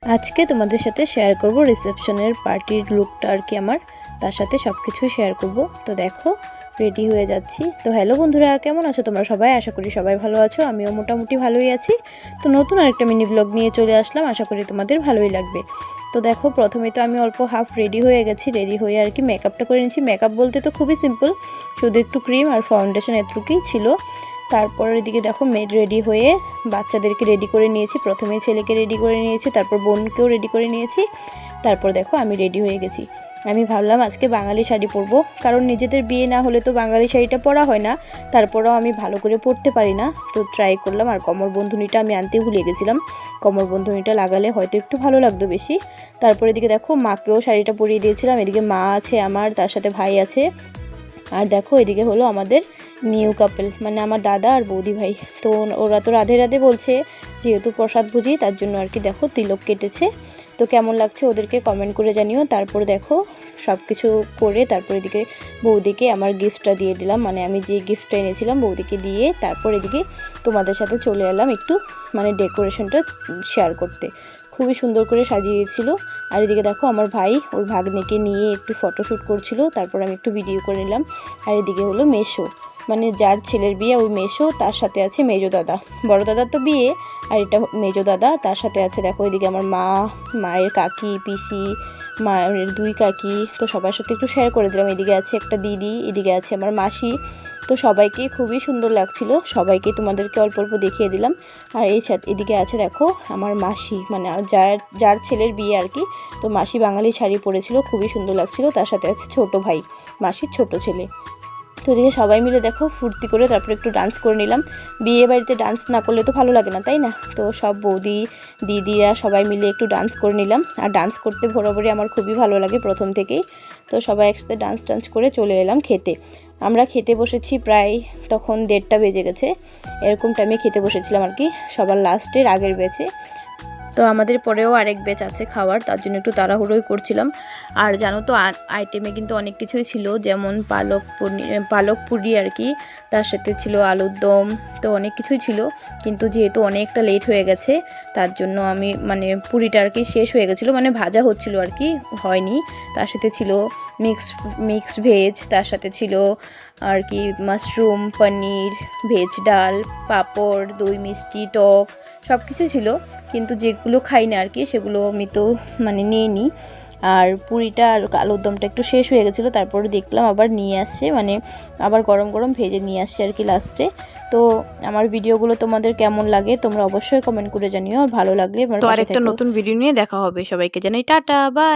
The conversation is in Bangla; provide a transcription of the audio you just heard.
আজকে তোমাদের সাথে শেয়ার করব রিসেপশনের পার্টির লুকটা আর কি আমার, তার সাথে সব কিছু শেয়ার করব। তো দেখো রেডি হয়ে যাচ্ছি। তো হ্যালো বন্ধুরা, কেমন আছো তোমরা সবাই? আশা করি সবাই ভালো আছো, আমিও মোটামুটি ভালোই আছি। তো নতুন আরেকটা মিনি ব্লগ নিয়ে চলে আসলাম, আশা করি তোমাদের ভালোই লাগবে। তো দেখো প্রথমে তো আমি অল্প হাফ রেডি হয়ে গেছি, রেডি হয়ে আর কি মেকআপটা করে নিচ্ছি। মেকআপ বলতে তো খুবই সিম্পল, শুধু একটু ক্রিম আর ফাউন্ডেশন এতটুকুই ছিল। তারপর এদিকে দেখো মেড রেডি হয়ে বাচ্চাদেরকে রেডি করে নিয়েছি। প্রথমে ছেলেকে রেডি করে নিয়েছি, তারপর বোনকেও রেডি করে নিয়েছি। তারপর দেখো আমি রেডি হয়ে গেছি। আমি ভাবলাম আজকে বাঙালি শাড়ি পরবো, কারণ নিজেদের বিয়ে না হলে তো বাঙালি শাড়িটা পরা হয় না। তারপরেও আমি ভালো করে পরতে পারি না, তো ট্রাই করলাম। আর কোমর বন্ধনীটা আমি আনতে ভুলে গেছিলাম, কোমর বন্ধনীটা লাগালে হয়তো একটু ভালো লাগতো বেশি। তারপর এদিকে দেখো মাকেও শাড়িটা পরিয়ে দিয়েছিলাম। এদিকে মা আছে আমার, তার সাথে ভাই আছে। আর দেখো এদিকে হলো আমাদের নিউ কাপল, মানে আমার দাদা আর বৌদি ভাই। তো ওরা তো রাধে রাধে বলছে, যেহেতু প্রসাদ ভুজি তার জন্য আর কি দেখো তিলক কেটেছে। তো কেমন লাগছে ওদেরকে কমেন্ট করে জানিও। তারপর দেখো সব কিছু করে তারপর এদিকে বৌদিকে আমার গিফটটা দিয়ে দিলাম, মানে আমি যে গিফটটা এনেছিলাম বৌদিকে দিয়ে তারপর এদিকে তোমাদের সাথে চলে এলাম একটু মানে ডেকোরেশনটা শেয়ার করতে। খুবই সুন্দর করে সাজিয়েছিল। আর এদিকে দেখো আমার ভাই ওর ভাগ্নেকে নিয়ে একটু ফটোশ্যুট করছিল, তারপর আমি একটু ভিডিও করে নিলাম। আর এদিকে হলো মেসো, মানে যার ছেলের বিয়ে ওই মেসো, তার সাথে আছে মেজো দাদা। বড় দাদার তো বিয়ে, আর এটা মেজো দাদা, তার সাথে আছে দেখো এদিকে আমার মা, মায়ের কাকি, পিসি, মায়ের দুই কাকি। তো সবার সাথে একটু শেয়ার করে দিলাম। এদিকে আছে একটা দিদি, এদিকে আছে আমার মাসি। তো সবাইকে খুবই সুন্দর লাগছিল, সবাইকে তোমাদেরকে অল্প অল্প দেখিয়ে দিলাম। আর এদিকে আছে দেখো আমার মাসি, মানে যার ছেলের বিয়ে আর কি। তো মাসি বাঙালি শাড়ি পরেছিল, খুবই সুন্দর লাগছিল। তার সাথে আছে ছোট ভাই, মাসির ছোট ছেলে। তো এদিকে সবাই মিলে দেখো ফুর্তি করে তারপর একটু ডান্স করে নিলাম। বিয়ে বাড়িতে ডান্স না করলে তো ভালো লাগে না, তাই না? তো সব বৌদি দিদিরা সবাই মিলে একটু ডান্স করে নিলাম। আর ডান্স করতে বরাবরই আমার খুবই ভালো লাগে প্রথম থেকেই। তো সবাই একসাথে ডান্স করে চলে এলাম খেতে। আমরা খেতে বসেছি প্রায় তখন 1:30টা বেজে গেছে, এরকম টাইমে খেতে বসেছিলাম আর কি, সবার লাস্টের আগের বেচে। তো আমাদের পরেও আরেক ব্যাচ আছে খাওয়ার, তার জন্য একটু তাড়াহুড়োই করছিলাম। আর জানো তো আইটেমে কিন্তু অনেক কিছুই ছিল, যেমন পালক পুরি আর কি, তার সাথে ছিল আলুর দম। তো অনেক কিছুই ছিল, কিন্তু যেহেতু অনেকটা লেট হয়ে গেছে তার জন্য আমি মানে পুরিটা আর কি শেষ হয়ে গেছিলো, মানে ভাজা হচ্ছিল আর কি, হয়নি। তার সাথে ছিল মিক্স ভেজ, তার সাথে ছিল আর কি মাশরুম, পনির, ভেজ ডাল, পাঁপড়, দই মিষ্টি, টক, সব কিছু ছিল। কিন্তু যেগুলো খাই না আর কি সেগুলো আমি তো মানে নিয়ে নিই। আর পুরিটা আর আলুর দমটা একটু শেষ হয়ে গেছিলো, তারপরে দেখলাম আবার নিয়ে আসছে, মানে আবার গরম গরম ভেজে নিয়ে আসছে আর কি লাস্টে। তো আমার ভিডিওগুলো তোমাদের কেমন লাগে তোমরা অবশ্যই কমেন্ট করে জানিও, আর ভালো লাগলে তো আরেকটা নতুন ভিডিও নিয়ে দেখা হবে। সবাইকে জানাই টাটা, বাই।